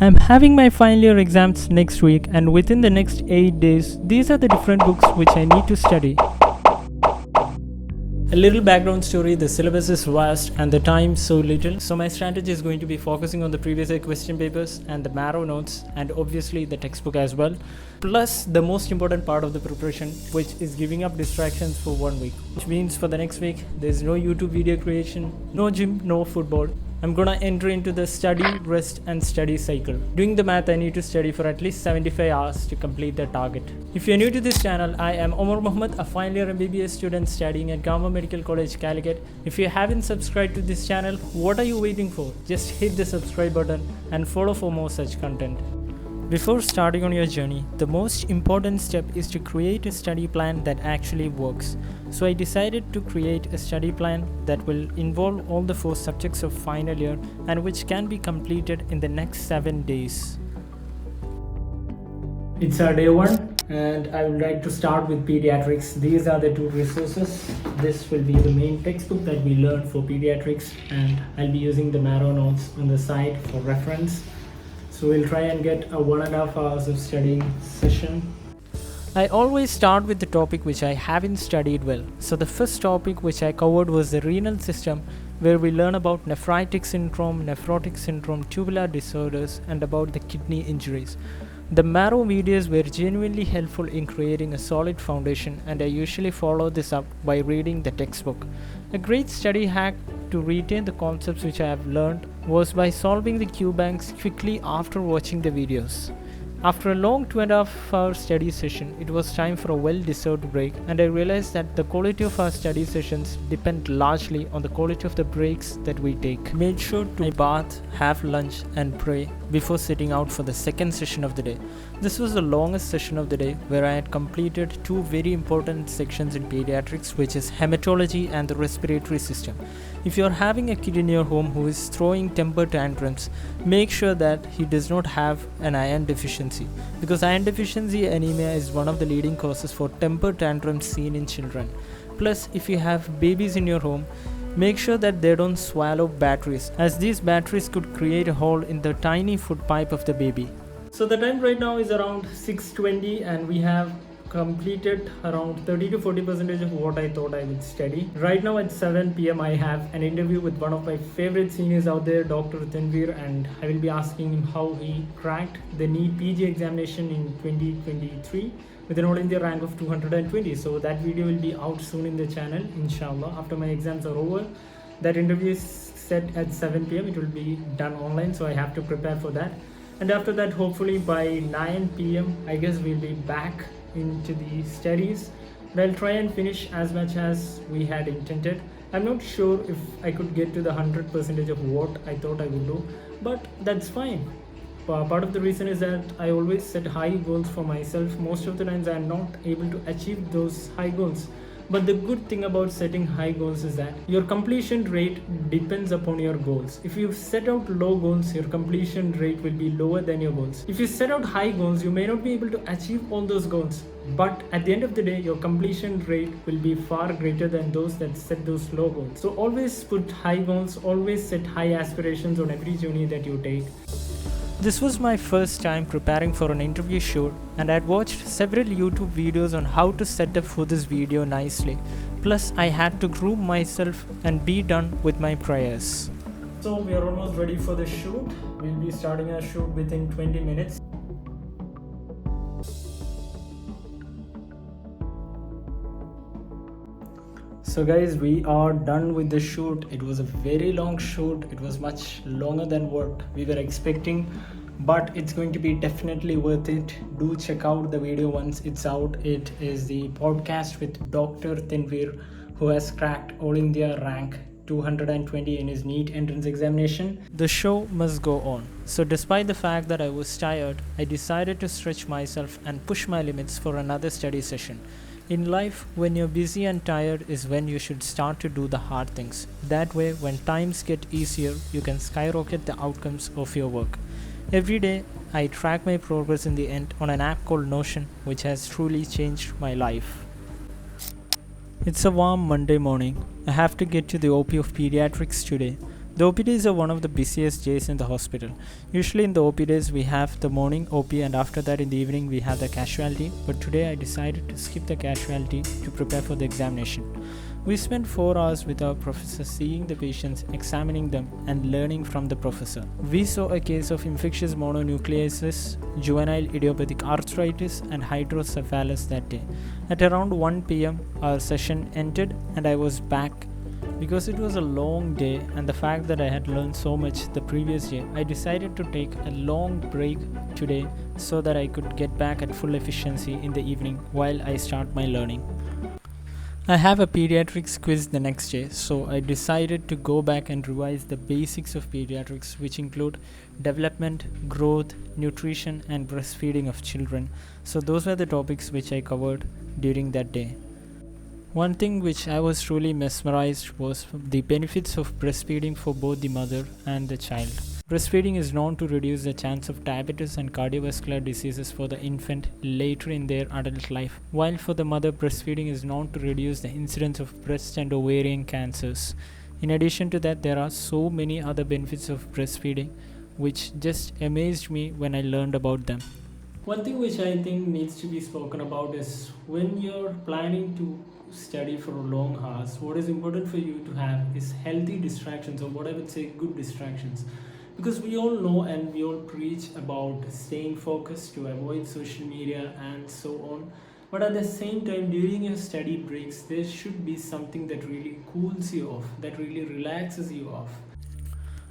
I'm having my final year exams next week, and within the next 8 days, these are the different books which I need to study. A little background story: the syllabus is vast and the time so little, so my strategy is going to be focusing on the previous year question papers and the marrow notes, and obviously the textbook as well, plus the most important part of the preparation, which is giving up distractions for 1 week, which means for the next week there's no YouTube video creation, no gym, no football. I'm gonna enter into the study, rest and study cycle. Doing the math, I need to study for at least 75 hours to complete the target. If you're new to this channel, I am Omer Mohammed, a final year Mbbs student studying at Government Medical College, Calicut. If you haven't subscribed to this channel, what are you waiting for? Just hit the subscribe button and follow for more such content. Before starting on your journey, the most important step is to create a study plan that actually works. So I decided to create a study plan that will involve all the 4 subjects of final year and which can be completed in the next 7 days. It's our day 1 and I would like to start with pediatrics. These are the 2 resources. This will be the main textbook that we learn for pediatrics, and I'll be using the marrow notes on the side for reference. So we'll try and get a 1.5 hours of studying session. I always start with the topic which I haven't studied well. So the first topic which I covered was the renal system, where we learn about nephritic syndrome, nephrotic syndrome, tubular disorders, and about the kidney injuries. The marrow videos were genuinely helpful in creating a solid foundation, and I usually follow this up by reading the textbook. A great study hack to retain the concepts which I have learned was by solving the Q banks quickly after watching the videos. After a long 2.5 hour study session, it was time for a well-deserved break, and I realized that the quality of our study sessions depend largely on the quality of the breaks that we take. Made sure to bath, have lunch and pray before setting out for the second session of the day. This was the longest session of the day, where I had completed 2 very important sections in pediatrics, which is hematology and the respiratory system. If you are having a kid in your home who is throwing temper tantrums, make sure that he does not have an iron deficiency, because iron deficiency anemia is one of the leading causes for temper tantrums seen in children. Plus, if you have babies in your home, make sure that they don't swallow batteries, as these batteries could create a hole in the tiny food pipe of the baby. So the time right now is around 6:20 and we have completed around 30 to 40% of what I thought I would study. Right now at 7 p.m. I have an interview with one of my favorite seniors out there, Dr. Tanveer, and I will be asking him how he cracked the NEET PG examination in 2023 with an All India rank of 220. So that video will be out soon in the channel, inshallah, after my exams are over. That interview is set at 7 p.m. It will be done online, so I have to prepare for that. And after that, hopefully by 9 p.m. I guess we'll be back into the studies, but I'll try and finish as much as we had intended. I'm not sure if I could get to the 100% of what I thought I would do, but that's fine. Part of the reason is that I always set high goals for myself. Most of the times I'm not able to achieve those high goals. But the good thing about setting high goals is that your completion rate depends upon your goals. If you set out low goals, your completion rate will be lower than your goals. If you set out high goals, you may not be able to achieve all those goals, but at the end of the day, your completion rate will be far greater than those that set those low goals. So always put high goals, always set high aspirations on every journey that you take. This was my first time preparing for an interview shoot, and I had watched several YouTube videos on how to set up for this video nicely. Plus, I had to groom myself and be done with my prayers. So we are almost ready for the shoot. We'll be starting our shoot within 20 minutes. So guys, we are done with the shoot. It was a very long shoot. It was much longer than what we were expecting, but it's going to be definitely worth it. Do check out the video once it's out. It is the podcast with Dr. Tanveer, who has cracked All India rank 220 in his NEET entrance examination. The show must go on. So despite the fact that I was tired, I decided to stretch myself and push my limits for another study session. In life, when you're busy and tired is when you should start to do the hard things. That way, when times get easier, you can skyrocket the outcomes of your work. Every day, I track my progress in the end on an app called Notion, which has truly changed my life. It's a warm Monday morning. I have to get to the OP of pediatrics today. The OPDs are one of the busiest days in the hospital. Usually in the OPDs we have the morning OP and after that in the evening we have the casualty, but today I decided to skip the casualty to prepare for the examination. We spent 4 hours with our professor seeing the patients, examining them and learning from the professor. We saw a case of infectious mononucleosis, juvenile idiopathic arthritis and hydrocephalus that day. At around 1 pm our session ended and I was back. Because it was a long day and the fact that I had learned so much the previous day, I decided to take a long break today so that I could get back at full efficiency in the evening while I start my learning. I have a pediatrics quiz the next day, so I decided to go back and revise the basics of pediatrics, which include development, growth, nutrition and breastfeeding of children. So those were the topics which I covered during that day. One thing which I was truly mesmerized was the benefits of breastfeeding for both the mother and the child. Breastfeeding is known to reduce the chance of diabetes and cardiovascular diseases for the infant later in their adult life, while for the mother, breastfeeding is known to reduce the incidence of breast and ovarian cancers. In addition to that, there are so many other benefits of breastfeeding which just amazed me when I learned about them. One thing which I think needs to be spoken about is when you're planning to study for long hours, what is important for you to have is healthy distractions, or what I would say good distractions. Because we all know and we all preach about staying focused to avoid social media and so on. But at the same time, during your study breaks, there should be something that really cools you off, that really relaxes you off.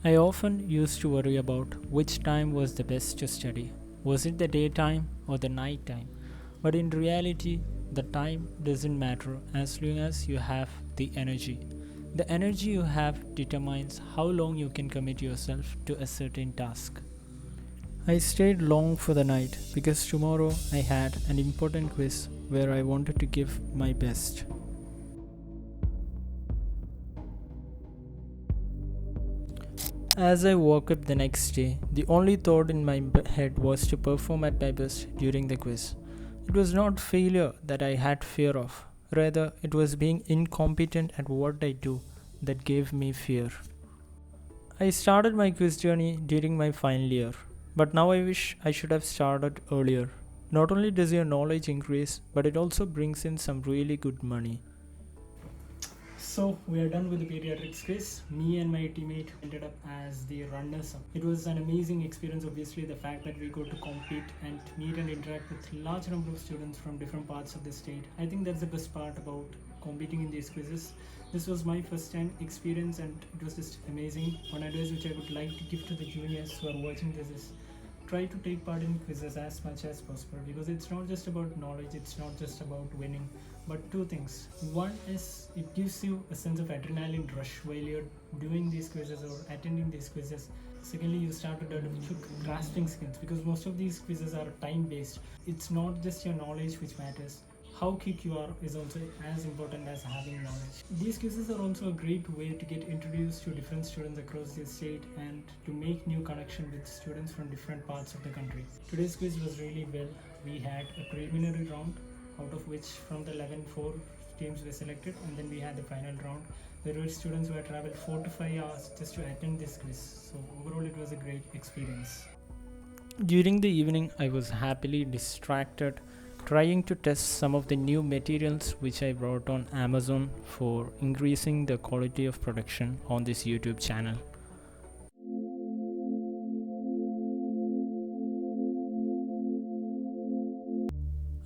I often used to worry about which time was the best to study. Was it the daytime or the night time? But in reality, the time doesn't matter as long as you have the energy. The energy you have determines how long you can commit yourself to a certain task. I stayed long for the night because tomorrow I had an important quiz where I wanted to give my best. As I woke up the next day, the only thought in my head was to perform at my best during the quiz. It was not failure that I had fear of. Rather, it was being incompetent at what I do that gave me fear. I started my quiz journey during my final year, but now I wish I should have started earlier. Not only does your knowledge increase, but it also brings in some really good money. So we are done with the pediatrics quiz. Me and my teammate ended up as the runners up. It was an amazing experience, obviously, the fact that we got to compete and meet and interact with large number of students from different parts of the state. I think that's the best part about competing in these quizzes. This was my first time experience and it was just amazing. One advice which I would like to give to the juniors who are watching this is try to take part in quizzes as much as possible, because it's not just about knowledge, it's not just about winning, but two things. One is it gives you a sense of adrenaline rush while you're doing these quizzes or attending these quizzes. Secondly, you start to develop grasping skills, because most of these quizzes are time based. It's not just your knowledge which matters. How quick you are is also as important as having knowledge. These quizzes are also a great way to get introduced to different students across the state and to make new connection with students from different parts of the country. Today's quiz was really well. We had a preliminary round, out of which from the 4 teams were selected, and then we had the final round. There were students who had traveled 4 to 5 hours just to attend this quiz. So overall it was a great experience. During the evening, I was happily distracted trying to test some of the new materials which I brought on Amazon for increasing the quality of production on this YouTube channel.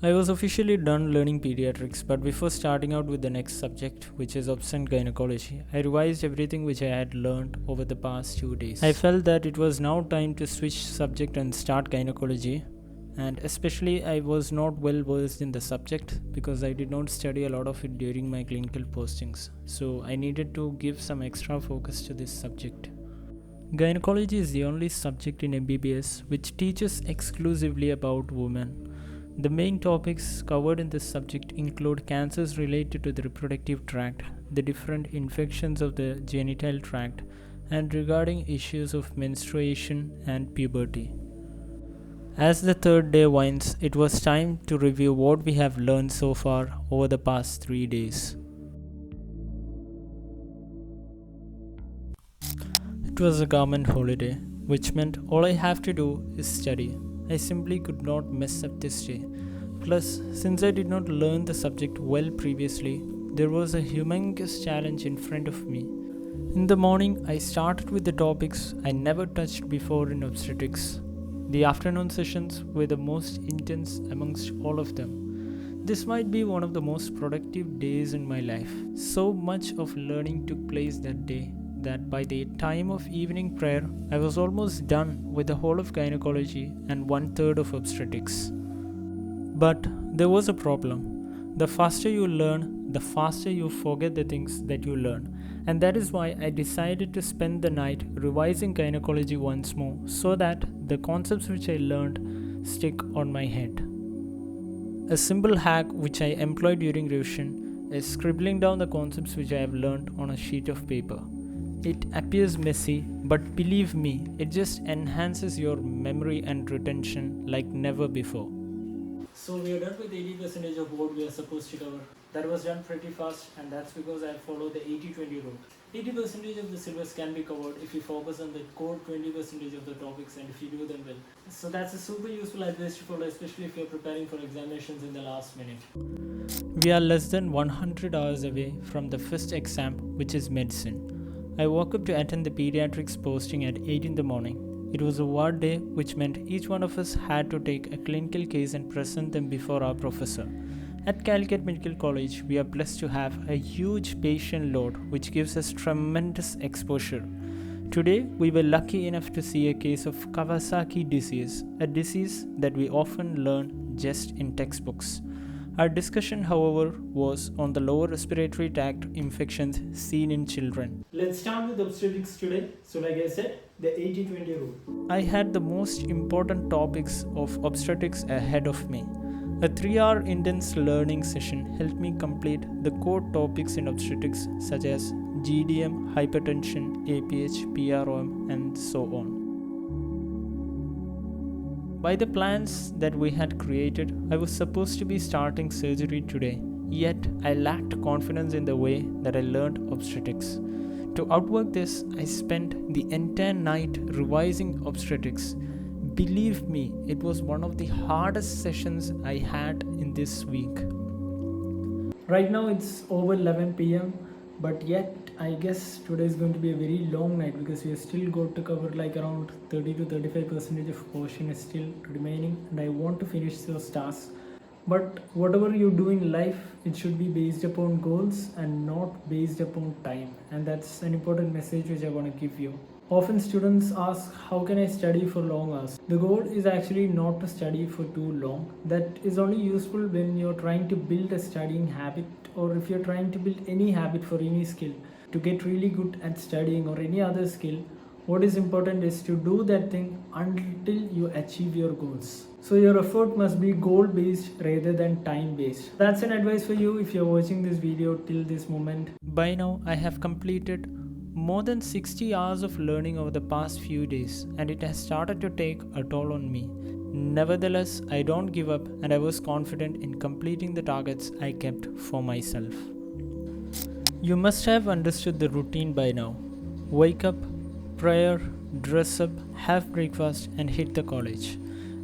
I was officially done learning pediatrics, but before starting out with the next subject, which is obs and gynecology, I revised everything which I had learned over the past 2 days. I felt that it was now time to switch subject and start gynecology. And especially I was not well versed in the subject because I did not study a lot of it during my clinical postings. So I needed to give some extra focus to this subject. Gynecology is the only subject in Mbbs which teaches exclusively about women. The main topics covered in this subject include cancers related to the reproductive tract, the different infections of the genital tract, and regarding issues of menstruation and puberty. As the third day winds, it was time to review what we have learned so far over the past 3 days. It was a government holiday, which meant all I have to do is study. I simply could not mess up this day. Plus, since I did not learn the subject well previously, there was a humongous challenge in front of me. In the morning, I started with the topics I never touched before in obstetrics. The afternoon sessions were the most intense amongst all of them. This might be one of the most productive days in my life. So much of learning took place that day that by the time of evening prayer, I was almost done with the whole of gynecology and 1/3 of obstetrics. But there was a problem. The faster you learn, the faster you forget the things that you learn. And that is why I decided to spend the night revising gynecology once more so that the concepts which I learned stick on my head. A simple hack which I employ during revision is scribbling down the concepts which I have learned on a sheet of paper. It appears messy, but believe me, it just enhances your memory and retention like never before. So we are done with 80% of what we are supposed to cover. That was done pretty fast, and that's because I followed the 80-20 rule. 80% of the syllabus can be covered if you focus on the core 20% of the topics and if you do them well. So that's a super useful advice to follow, especially if you're preparing for examinations in the last minute. We are less than 100 hours away from the first exam, which is medicine. I woke up to attend the pediatrics posting at 8 in the morning. It was a ward day, which meant each one of us had to take a clinical case and present them before our professor. At Calicut Medical College, we are blessed to have a huge patient load, which gives us tremendous exposure. Today, we were lucky enough to see a case of Kawasaki disease, a disease that we often learn just in textbooks. Our discussion, however, was on the lower respiratory tract infections seen in children. Let's start with obstetrics today. So like I said, the 80-20 rule. I had the most important topics of obstetrics ahead of me. A 3-hour intense learning session helped me complete the core topics in obstetrics such as GDM, hypertension, APH, PROM, and so on. By the plans that we had created, I was supposed to be starting surgery today, yet I lacked confidence in the way that I learned obstetrics. To outwork this, I spent the entire night revising obstetrics. Believe me, it was one of the hardest sessions I had in this week. Right now it's over 11 p.m. but yet I guess today is going to be a very long night because we are still going to cover like around 30 to 35% of portion is still remaining, and I want to finish those tasks. But whatever you do in life, it should be based upon goals and not based upon time, and that's an important message which I want to give you. Often students ask, how can I study for long hours? The goal is actually not to study for too long. That is only useful when you're trying to build a studying habit, or if you're trying to build any habit for any skill. To get really good at studying or any other skill, what is important is to do that thing until you achieve your goals. So your effort must be goal based rather than time based. That's an advice for you if you're watching this video till this moment. By now, I have completed more than 60 hours of learning over the past few days, and it has started to take a toll on me. Nevertheless, I don't give up, and I was confident in completing the targets I kept for myself. You must have understood the routine by now. Wake up, prayer, dress up, have breakfast, and hit the college.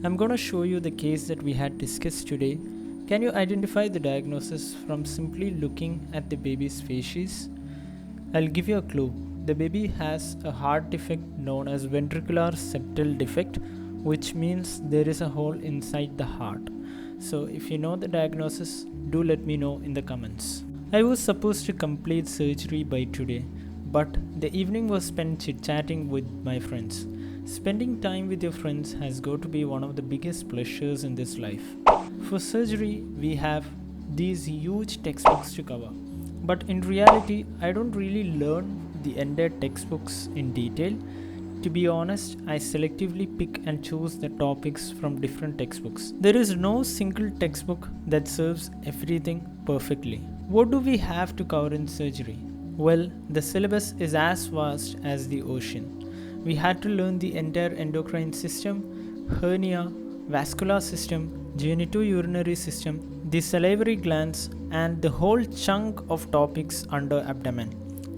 I'm gonna show you the case that we had discussed today. Can you identify the diagnosis from simply looking at the baby's facies? I'll give you a clue. The baby has a heart defect known as ventricular septal defect, which means there is a hole inside the heart. So if you know the diagnosis, do let me know in the comments. I was supposed to complete surgery by today, but the evening was spent chit-chatting with my friends. Spending time with your friends has got to be one of the biggest pleasures in this life. For surgery, we have these huge textbooks to cover. But in reality, I don't really learn the entire textbooks in detail. To be honest, I selectively pick and choose the topics from different textbooks. There is no single textbook that serves everything perfectly. What do we have to cover in surgery? Well, the syllabus is as vast as the ocean. We had to learn the entire endocrine system, hernia, vascular system, genitourinary system, the salivary glands, and the whole chunk of topics under abdomen.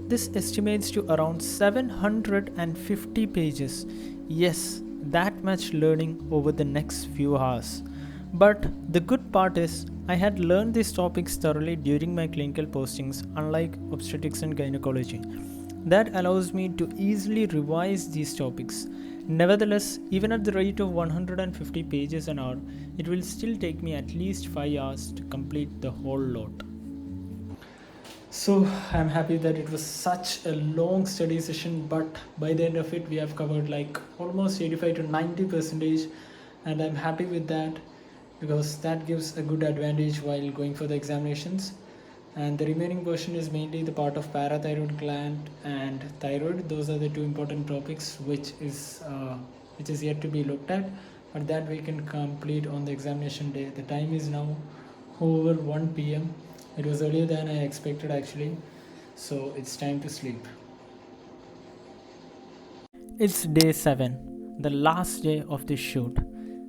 this estimates to around 750 pages. Yes, that much learning over the next few hours. But the good part is, I had learned these topics thoroughly during my clinical postings, unlike obstetrics and gynecology. That allows me to easily revise these topics. Nevertheless, even at the rate of 150 pages an hour, it will still take me at least 5 hours to complete the whole lot. So I'm happy that it was such a long study session, but by the end of it we have covered like almost 85 to 90 percentage, and I'm happy with that because that gives a good advantage while going for the examinations. And the remaining portion is mainly the part of parathyroid gland and thyroid. Those are the two important topics which is yet to be looked at, but that we can complete on the examination day. The time is now over 1 p.m. It was earlier than I expected actually, so it's time to sleep. It's day 7, the last day of this shoot.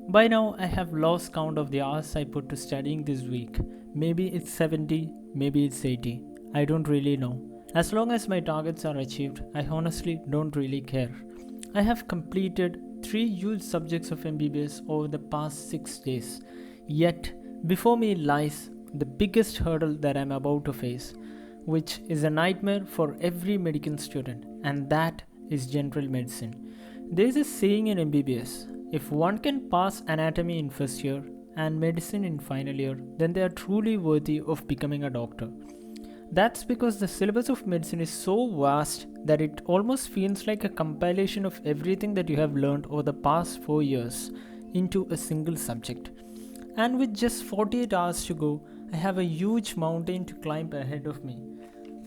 By now I have lost count of the hours I put to studying this week. Maybe it's 70, maybe it's 80. I don't really know. As long as my targets are achieved, I honestly don't really care. I have completed 3 huge subjects of Mbbs over the past 6 days. Yet, before me lies the biggest hurdle that I'm about to face, which is a nightmare for every medical student, and that is general medicine. There is a saying in Mbbs, if one can pass anatomy in first year and medicine in final year, then they are truly worthy of becoming a doctor. That's because the syllabus of medicine is so vast that it almost feels like a compilation of everything that you have learned over the past 4 years into a single subject. And with just 48 hours to go, I have a huge mountain to climb ahead of me.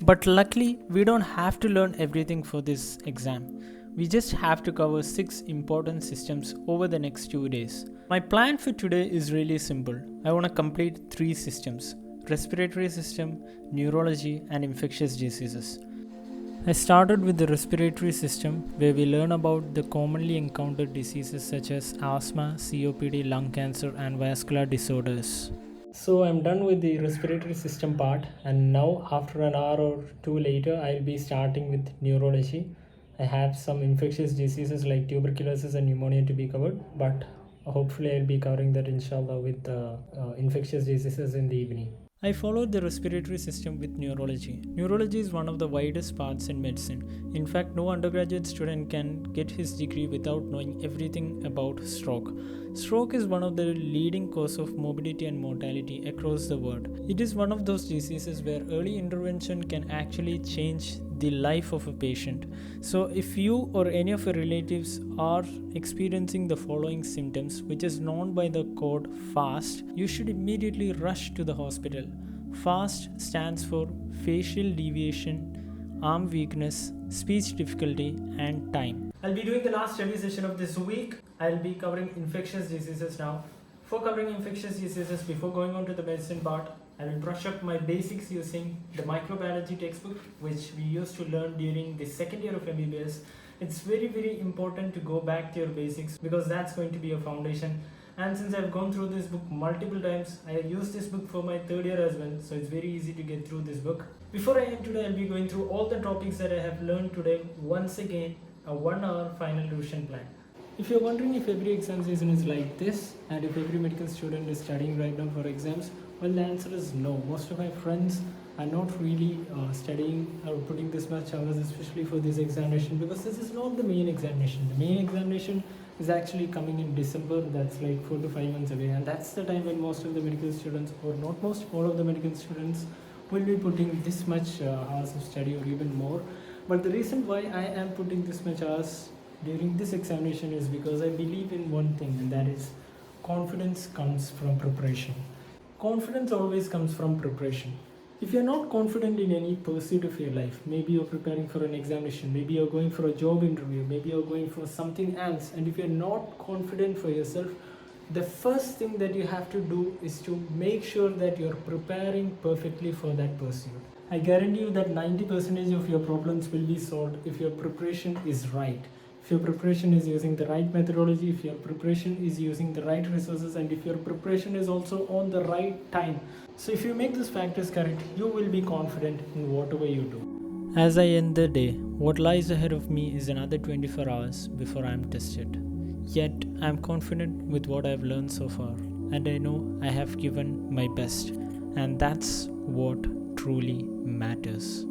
But luckily, we don't have to learn everything for this exam. We just have to cover 6 important systems over the next 2 days. My plan for today is really simple. I want to complete 3 systems: respiratory system, neurology, and infectious diseases. I started with the respiratory system, where we learn about the commonly encountered diseases such as asthma, COPD, lung cancer, and vascular disorders. So I'm done with the respiratory system part, and now after an hour or two later I'll be starting with neurology. I have some infectious diseases like tuberculosis and pneumonia to be covered, but hopefully I'll be covering that inshallah with the infectious diseases in the evening. I followed the respiratory system with neurology. Neurology is one of the widest parts in medicine. In fact, no undergraduate student can get his degree without knowing everything about stroke. Stroke is one of the leading causes of morbidity and mortality across the world. It is one of those diseases where early intervention can actually change the life of a patient. So if you or any of your relatives are experiencing the following symptoms, which is known by the code FAST, you should immediately rush to the hospital. FAST stands for facial deviation, arm weakness, speech difficulty, and time. I'll be doing the last study session of this week. I'll be covering infectious diseases now. For covering infectious diseases, before going on to the medicine part, I will brush up my basics using the microbiology textbook, which we used to learn during the second year of Mbbs. It's very important to go back to your basics because that's going to be your foundation. And since I've gone through this book multiple times, I use this book for my third year as well, so it's very easy to get through this book. Before I end today, I'll be going through all the topics that I have learned today once again, a 1 hour final revision plan. If you're wondering if every exam season is like this and if every medical student is studying right now for exams, well, the answer is no. Most of my friends are not really studying or putting this much hours, especially for this examination, because this is not the main examination. The main examination is actually coming in December. That's like 4 to 5 months away, and that's the time when most of the medical students, or not most, all of the medical students will be putting this much hours of study or even more. But the reason why I am putting this much hours during this examination is because I believe in one thing, and that is confidence comes from preparation. Confidence always comes from preparation. If you're not confident in any pursuit of your life, maybe you're preparing for an examination, maybe you're going for a job interview, maybe you're going for something else, and if you're not confident for yourself, the first thing that you have to do is to make sure that you're preparing perfectly for that pursuit. I guarantee you that 90% of your problems will be solved if your preparation is right. If your preparation is using the right methodology, if your preparation is using the right resources, and if your preparation is also on the right time. So if you make these factors correct, you will be confident in whatever you do. As I end the day, what lies ahead of me is another 24 hours before I am tested. Yet, I am confident with what I have learned so far, and I know I have given my best, and that's what truly matters.